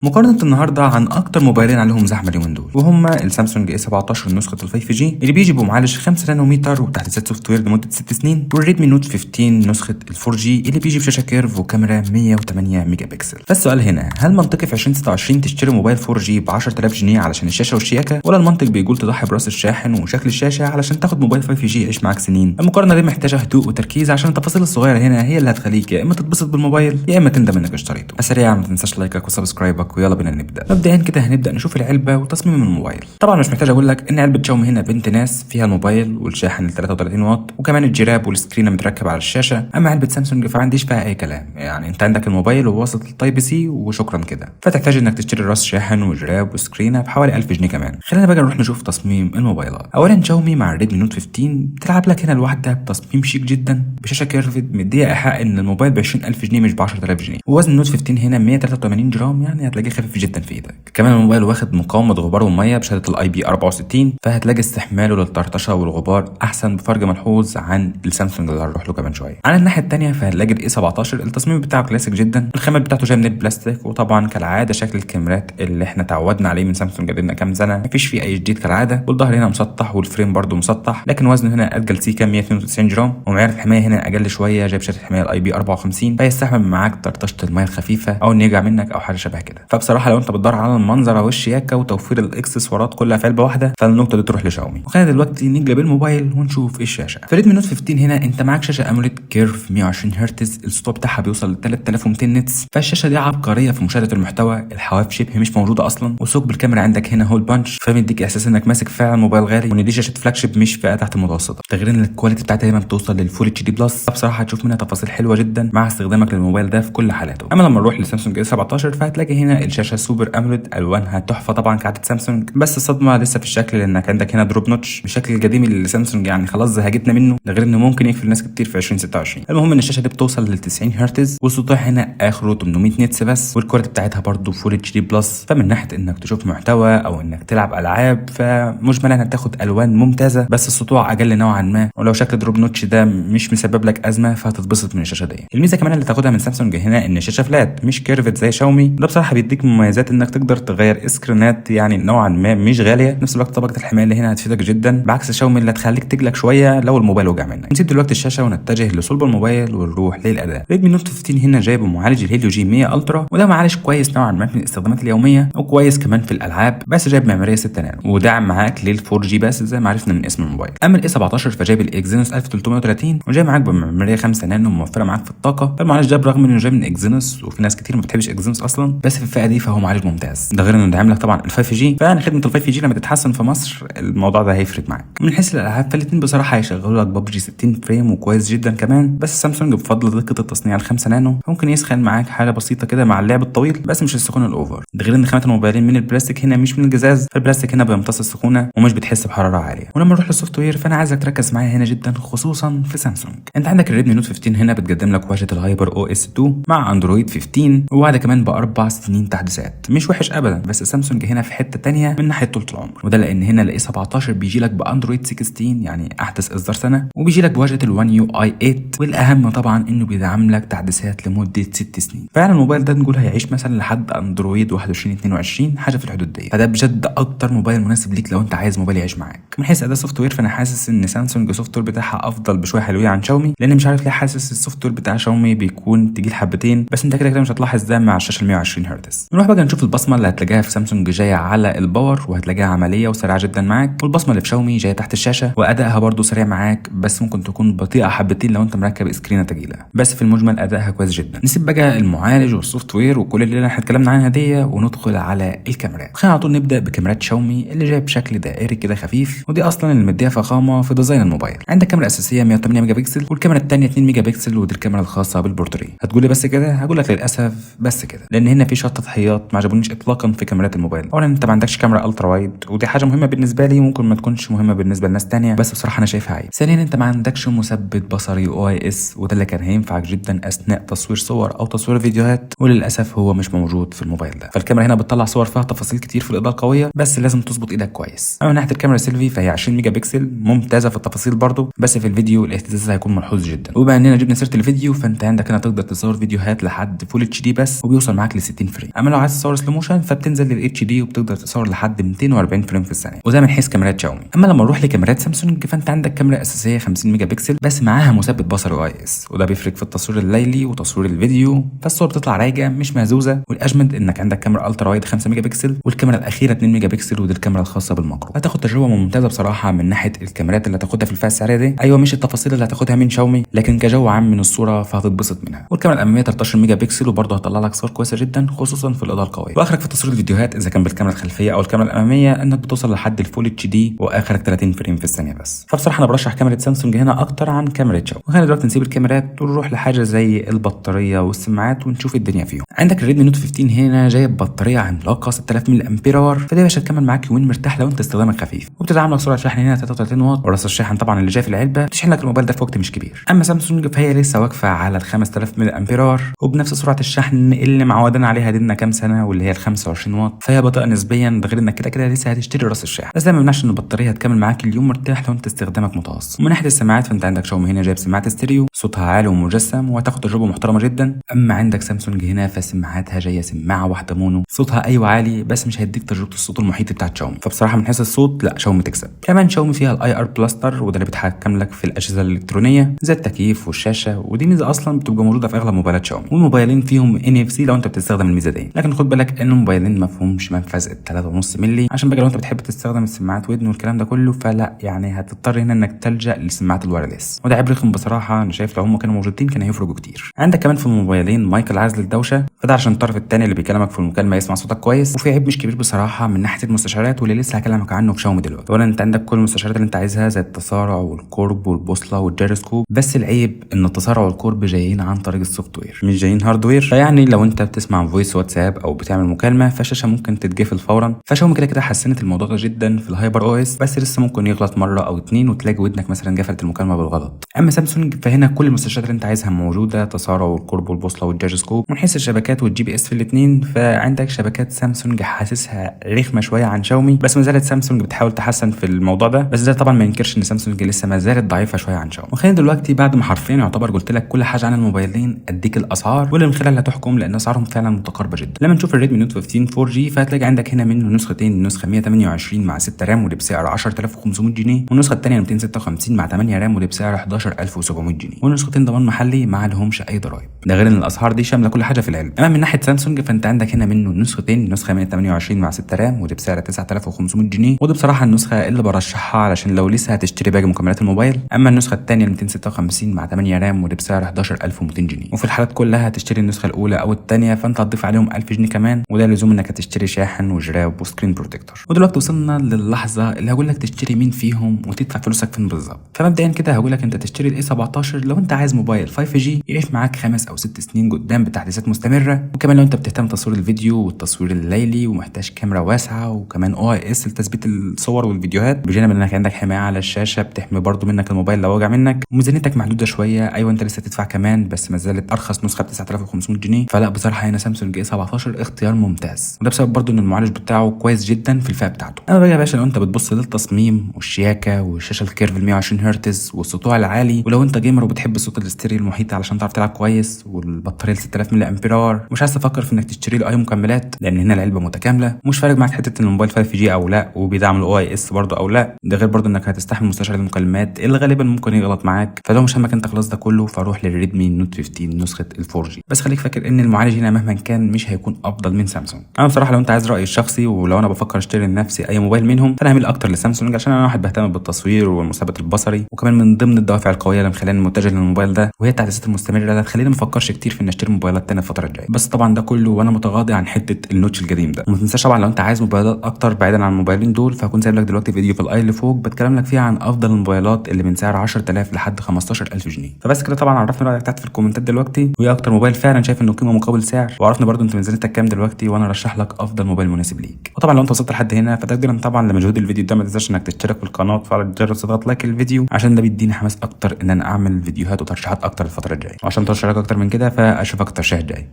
مقارنة النهارده عن أكتر موبايلين عليهم زحمة اليومين دول وهما السامسونج A17 نسخة ال 5G اللي بيجي بمعالج 5 نانومتر وتحديثات سوفت وير لمدة 6 سنين، والريدمي نوت 15 نسخة ال 4G اللي بيجي بشاشة كيرف وكاميرا 108 ميجا بكسل. فالسؤال هنا، هل منطقي في 2026 تشتري موبايل 4G ب 10000 جنيه علشان الشاشة والشياكة، ولا المنطق بيقول تضحي براس الشاحن وشكل الشاشة علشان تاخد موبايل 5G يعيش معاك سنين؟ المقارنة دي محتاجة هدوء وتركيز عشان التفاصيل الصغيرة هنا هي اللي هتخليك يا إما تتبسط بالموبايل يا إما تندم إنك اشتريته. فسريعا ما تنساش لايكك وسبسكرايبك ويلا بينا نبدأ. مبدئيا كده هنبدا نشوف العلبه وتصميم الموبايل. طبعا مش محتاج اقول لك ان علبه شاومي هنا بنت ناس، فيها الموبايل والشاحن ال 33 واط وكمان الجراب والسكرين متركب على الشاشه. اما علبه سامسونج فعنديش فيها اي كلام، يعني انت عندك الموبايل ووصلة التايب سي وشكرا كده، فتحتاج انك تشتري راس شاحن وجراب وسكرينه بحوالي 1000 جنيه كمان. خلينا بقى نروح نشوف تصميم الموبايلات. اولا شاومي مع الريدمي نوت 15 بتلعب لك هنا الواحده بتصميم شيك جدا بشاشه كيرفد مديه ايحاء ان الموبايل ب 20000 جنيه مش ب 10000 جنيه، ووزن النوت 15 هنا 183 جرام، يعني هتلاقيه خفيف جدا في ايدك. كمان الموبايل واخد مقاومه غبار وميه بشهاده الاي بي 64، فهتلاقي استحماله للطرطشه والغبار احسن بفرق ملحوظ عن السامسونج اللي هنروح له كمان شويه. على الناحيه الثانيه فهتلاقي الاي 17 التصميم بتاعه كلاسيك جدا، الخامات بتاعته جايه من البلاستيك، وطبعا كالعاده شكل الكاميرات اللي احنا تعودنا عليه من سامسونج لنا كام سنه مفيش فيه اي جديد كالعاده، والظهر هنا مسطح والفريم برده مسطح، لكن وزنه هنا اثقل سيكا 192 جرام، ومعيار الحمايه هنا اقل شويه جايب شاشه الحمايه الاي بي 54، فيستحمل معاك طرطشه الميه الخفيفه او ان يقع منك او حاجه شبه كده. فبصراحه لو انت بتدور على المنظر او الشياكه وتوفير الاكسسوارات كلها في علبه واحده فالنقطه دي تروح لشاومي. وخلينا دلوقتي نقلب الموبايل ونشوف الشاشه. في ريدمي نوت 15 هنا انت معاك شاشه اموليد كيرف 120 هرتز، السطوع بتاعها بيوصل ل 3200 نتس، فالشاشه دي عبقريه في مشاهده المحتوى، الحواف شبه مش موجوده اصلا، وثقب الكاميرا عندك هنا هول بانش، فمديك احساس انك ماسك فعلا موبايل غالي وان دي شاشه فلاج شيب مش فئه تحت المتوسطه. ده غير ان الكواليتي بتاعتها دايما بتوصل للفول اتش دي بلس، بصراحه هتشوف منها تفاصيل حلوه جدا مع استخدامك للموبايل ده في كل حالاته. اما لما نروح لسامسونج اي 17 فهتلاقي هنا الشاشه سوبر اموليد، الوانها تحفه طبعا كعاده سامسونج، بس الصدمه لسه في الشكل لانك عندك هنا دروب نوتش بالشكل القديم اللي سامسونج يعني خلاص زهقتنا منه، ده غير انه ممكن يقفل ناس كتير في 2026. المهم ان الشاشه دي بتوصل لل 90 هرتز والسطوع هنا اخره 800 نتس بس، والكواليتي بتاعتها برضه فول اتش دي بلس، فمن ناحيه انك تشوف محتوى او انك تلعب العاب فمجملا هتاخد الوان ممتازه، بس السطوع اقل نوعا ما، ولو شكل دروب نوتش ده مش مسبب لك ازمه فهتتبسط من الشاشه دي. الميزه كمان اللي تاخدها من سامسونج هنا ان الشاشه فلات مش كيرفت زي شاومي، ده بصراحه بيديك مميزات انك تقدر تغير سكرينات يعني نوعا ما مش غاليه، في نفس الوقت طبقه الحمايه اللي هنا هتفيدك جدا بعكس شاومي اللي هتخليك تقلق شويه لو الموبايل وجع منك. نسيب دلوقتي الشاشه ونتجه لصلب الموبايل ونروح للاداء. ريدمي نوت 15 هنا جايب معالج الهيليو جي 100 الترا، وده معالج كويس نوعا ما في الاستخدامات اليوميه وكويس كمان في الالعاب، بس جايب معماريه 6 نانو ودعم معاك لل 4G بس زي ما عرفنا من اسم الموبايل. اما الاي 17 فجايب الاكزينوس 1330 وجاي معاك بمعماريه 5 نانو موفره معاك في الطاقه، فالمعالج ده برغم انه جاي من اكزينوس وفي ناس كتير ما بتحبش اكزينوس اصلا، بس في الفئه دي فهو معالج ممتاز، ده غير انه داعم لك طبعا ال 5G، فيعني خدمه ال 5G لما تتحسن في مصر الموضوع ده هيفرق معاك. من حيث الالعاب فالاثنين بصراحه هيشغلوا لك ببجي 60 فريم وكويس جدا كمان، بس سامسونج بفضل دقه التصنيع ال 5 نانو ممكن يسخن معاك حاجه بسيطه كده مع اللعب الطويل، بس مش السخونه الاوفر، ده غير ان خامات الموبايلين من البلاستيك هنا مش من الجزاز، فالبلاستيك هنا بيمتص السخونه ومش بتحس بحراره عاليه. ولما نروح للسوفت وير فانا عايزك تركز معايا هنا جدا خصوصا في سامسونج. انت عندك الريدمي نوت 15 هنا بتقدم لك واجهه الهايبر او اس 2 مع اندرويد 15 وواحده كمان ب4 سنين تحديثات، مش وحش ابدا، بس سامسونج هنا في حته ثانيه من ناحيه طول العمر، وده لان هنا الاي 17 بيجي لك باندرويد 16 يعني احدث اصدار سنه، وبيجي لك بواجهه ال1 يو اي 8، والاهم طبعا انه بيدعم لك تحديثات لمده 6 سنين، فعلا الموبايل ده نقول هيعيش مثلا لحد اندرويد 21 22 حاجه في الحدود دي، فده بجد اكتر موبايل مناسب ليك لو انت عايز موبايل يعيش معاك. من حيث اداء سوفت وير فانا حاسس ان سامسونج السوفت وير بتاعها افضل بشويه حلوين عن شاومي، لان مش عارف ليه حاسس السوفت وير بتاع شاومي بيكون تقيل حبتين، بس انت كده مش هتلاحظ ده مع الشاشه ال 120 هرتز. نروح بقى نشوف البصمه اللي هتلاقيها في سامسونج جايه على الباور وهتلاقيها عمليه وسريعه جدا معاك، والبصمه اللي في شاومي جايه تحت الشاشه وادائها برده سريع معاك، بس ممكن تكون بطيئه حبتين لو انت مركب سكرينه ثقيله، بس في المجمل ادائها كويس جدا. نسيب بقى المعالج والسوفت وير وكل اللي احنا اتكلمنا عنها دي وندخل على الكاميرات. خلينا على طول نبدا بكاميرات شاومي اللي جايه بشكل دائري كده خفيف، ودي اصلا اللي مديها فخامه في ديزاين الموبايل. عندك كاميرا اساسيه 108 ميجا بكسل والكاميرا الثانيه 2 ميجا بكسل، ودي الكاميرا الخاصه بالبورتريه. هتقولي بس كده؟ هقول لك للاسف بس كده، لان هنا في شويه تضحيات ما عجبونيش اطلاقا في كاميرات الموبايل. اولا انت ما عندكش كاميرا الترا وايد، ودي حاجه مهمه بالنسبه لي، ممكن ما تكونش مهمه بالنسبه لناس ثانيه، بس بصراحه انا شايفها عيب. ثانيا انت ما عندكش مثبت بصري او اي اس، وده اللي كان هينفعك جدا اثناء تصوير صور او تصوير فيديوهات، وللاسف هو مش موجود في الموبايل ده. فالكاميرا هنا بتطلع صور فيها تفاصيل كتير في الاضاءه القويه، بس لازم تظبط ايدك كويس. اما من ناحيه الكاميرا سيلفي فهي 20 ميجا بكسل ممتازه في التفاصيل برضو، بس في الفيديو الاهتزاز هيكون ملحوظ جدا. وبما اننا جبنا سيره الفيديو فانت عندك هنا تقدر تصور فيديوهات لحد فول اتش دي بس، وبيوصل معاك ل 60 فريم. اما لو عايز تصور سلو موشن فبتنزل للاتش دي وبتقدر تصور لحد 240 فريم في الثانيه، وده من حيث كاميرات شاومي. اما لما نروح لكاميرات سامسونج فانت عندك كاميرا اساسيه 50 ميجا بكسل بس معاها مثبت بصري واي اس، وده بيفرق في التصوير الليلي وتصوير الفيديو، فالصور بتطلع رايقه مش مهزوزه. والاجمد انك عندك كاميرا الترا وايد 5 ميجا بكسل، والكاميرا الاخيره 2 ميجا بكسل ودي الكاميرا الخاصه بالماكرو. هتاخد تجربه ممتازه بصراحه من ناحيه الكاميرات اللي هتاخدها في الفئه السعريه دي، ايوه مش التفاصيل اللي هتاخدها من شاومي لكن كجو عام من الصوره فهتتبسط منها. والكاميرا الاماميه 13 ميجا بكسل وبرضه هتطلع لك صور كويسه جدا خصوصا في الاضاءه القويه. واخرك في تصوير الفيديوهات اذا كان بالكاميرا الخلفيه او الكاميرا الاماميه انك بتوصل لحد الفول اتش دي واخرك 30 فريم في الثانيه بس. فبصراحه انا برشح كاميرا سامسونج هنا اكتر عن كاميرا شاومي. وخلينا دلوقتي نسيب الكاميرات ونروح لحاجه زي البطاريه والسماعات ونشوف الدنيا فيهم. عندك الريدمي نوت 15 هنا جايب بطاريه عملاقه 6000 ملي امبير اور، فدي يا باشا تكمل معاك يومين مرتاح لو انت استخدامك خفيف، وبتدعم لك سرعه شحن هنا 33 واط، وراس الشاحن طبعا اللي جاي في العلبه بتشحن لك الموبايل ده في وقت مش كبير. اما سامسونج فهي لسه واقفه على ال 5000 ملي امبير اور وبنفس سرعه الشحن اللي معودنا عليها دينا كام سنه واللي هي ال 25 واط، فهي بطيئه نسبيا، ده غير انك كده كده لسه هتشتري راس الشاحن، بس ده ما يمنعش ان البطاريه هتكمل معاك اليوم مرتاح لو انت استخدامك متوسط. ومن ناحيه السماعات فانت عندك شاومي هنا جايب سماعات ستيريو صوتها عالي ومجسم وهتاخد تجربه محترمه جدا. اما عندك سامسونج هنا فسماعاتها جايه سماعه واحده مونو صوتها ايوه عالي بس مش هيديك تجربه الصوت المحيطي بتاعت شاومي، فبصراحه من حيث الصوت لا شاومي تكسب. كمان شاومي فيها الاي ار بلاستر وده اللي بيتحكم لك في الاجهزه الالكترونيه زي التكييف والشاشه، ودي ميزه اصلا بتبقى موجوده في اغلب موبايلات شاومي، والموبايلين فيهم ان اف سي لو انت بتستخدم الميزه دي. لكن خد بالك ان الموبايلين ما فيهمش منفذ 3.5 مللي عشان بقى لو انت بتحب تستخدم السماعات ودن والكلام ده كله فلا، يعني هتضطر هنا انك تلجا للسماعات الوايرلس، وده عيب رخم بصراحه. انا شايف لو هم كانوا موجودين كانوا هيفرقوا كتير. عندك كمان في الموبايلين مايك العزل الدوشه، فده عشان الطرف الثاني اللي بيكلمك في المكالمه يسمع صوتك كويس. وفي عيب مش كبير بصراحه من ناحيه المستشعرات واللي لسه هكلمك عنه في شاومي دلوقتي. اولا انت عندك كل المستشعرات اللي انت عايزها زي التسارع والقرب والبوصله والجيروسكوب، بس العيب ان التسارع والقرب جايين عن طريق السوفت وير مش جايين هاردوير، فيعني لو انت بتسمع فويس واتساب او بتعمل مكالمه فالشاشه ممكن تتقفل فورا. فشاومي كده كده حسنت الموضوع ده جدا في الهايبر او اس، بس لسه ممكن يغلط مره او اتنين وتلاقي ودنك مثلا قفلت المكالمه بالغلط. اما سامسونج فهنا كل المستشعرات اللي انت عايزها موجوده، تسارع والقرب والبوصله والجيروسكوب. من حيث الشبكات والجي بي اس في الاثنين فعندك شبكات سامسونج حاسسها رخمه شويه عن شاومي، بس ما زالت سامسونج بتحاول تحسن في الموضوع ده، بس ده طبعا ما ينكرش ان سامسونج لسه ما زالت ضعيفه شويه عن شاومي. وخلينا دلوقتي بعد ما حرفيا يعتبر قلت لك كل حاجه عن الموبايلين اديك الاسعار واللي من خلالها تحكم لان اسعارهم فعلا متقاربه جدا. لما نشوف الريدمي نوت 15 4 جي فهتلاقي عندك هنا منه نسختين، نسخه 128 مع 6 رام ودي بسعر 10500 جنيه، والنسخه الثانيه 256 مع 8 رام ودي بسعر 11700 جنيه، والنسختين ضمان محلي ما لهمش اي ضرايب، ده غير ان الاسعار دي شامله كل حاجه في العلم. اما من ناحيه سامسونج فانت عندك هنا منه نسختين، نسخه 128 مع 6 رام ودي بسعر 9500 جنيه، ودي بصراحه النسخه اللي برشحها علشان لو لسه هتشتري باقي مكملات الموبايل. اما النسخه الثانيه 256 مع 8 رام ودي بسعر 11200 جنيه، وفي الحالات كلها هتشتري النسخه الاولى او الثانيه فانت هتضيف عليهم 1000 جنيه كمان، وده لزوم انك هتشتري شاحن وجراب وسكرين بروتكتور. ودلوقتي وصلنا للحظه اللي هقول لك تشتري مين فيهم وتدفع فلوسك فين بالظبط. فمبدئيا كده هقول لك انت تشتري الاي 17 لو انت عايز موبايل 5 جي يعيش معاك 5 أو 6 سنين قدام بتحديثات مستمره، وكمان لو انت بتهتم تصوير الفيديو والتصوير الليلي ومحتاج كاميرا واسعه وكمان او اي اس لتثبيت الصور والفيديوهات، بجانب انك عندك حمايه على الشاشه بتحمي برضو منك الموبايل لو وجع منك، وميزانيتك محدوده شويه، ايوه انت لسه تدفع كمان بس ما زالت ارخص نسخه ب 9500 جنيه، فلا بصراحه هنا سامسونج اي 17 اختيار ممتاز، وده بسبب برضو ان المعالج بتاعه كويس جدا في الفئه بتاعته. اما بقى يا باشا لو انت بتبص للتصميم والشياكه والشاشه الكيرف ال 120 هرتز والسطوع العالي، ولو انت جيمر وبتحب الصوت الاستيريو المحيط علشان تعرف تلعب كويس، والبطاريه 6000 ملي امبير اور، مش عايز تفكر في انك تشتري له اي مكملات لان هنا العلبه متكامله، مش فارق معاك حته ان الموبايل 5 جي او لا وبيدعم الاو اي اس برضه او لا، ده غير برضه انك هتستحمل مستشعر المكالمات اللي غالبا ممكن يغلط معاك، فلو مش همك انت خلاص ده كله فروح للريدمي نوت 15 نسخه ال 4 جي. بس خليك فاكر ان المعالج هنا مهما كان مش هيكون افضل من سامسونج. انا بصراحه لو انت عايز رايي الشخصي ولو انا بفكر اشتري لنفسي اي موبايل منهم فانا هميل اكتر لسامسونج عشان انا واحد بهتم بالتصوير والمثبت البصري، وكمان من ضمن الدوافع القويه اللي مخليني متجه للموبايل ده وهي التحديثات المستمره اللي هتخليني ما افكرش كتير في ان اشتري موبايلات تانية الفتره الجايه. بس طبعا ده كله وانا متغاضي عن حته النوتش القديم ده. وما تنساش طبعا لو انت عايز موبايلات اكتر بعيدا عن الموبايلين دول فهكون سايب لك دلوقتي فيديو في الاي اللي فوق بتكلم لك فيها عن افضل الموبايلات اللي من سعر 10000 لحد 15000 جنيه. فبس كده طبعا عرفني رايك تحت في الكومنتات دلوقتي، وايه اكتر موبايل فعلا شايف انه قيمه مقابل سعر، وعرفني برضو انت ميزانيتك كام دلوقتي وانا ارشح لك افضل موبايل مناسب ليك. وطبعا لو انت وصلت لحد هنا فتقديرا طبعا لمجهود الفيديو ده ما تنساش انك تشترك في القناه وتفعل الجرس وتضغط لايك الفيديو عشان ده بيديني حماس اكتر ان انا اعمل فيديوهات وترشيحات اكتر الفتره الجايه، وعشان ترشيحات اكتر من كده فاشوفك الترشيح الجاي.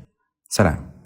سلام.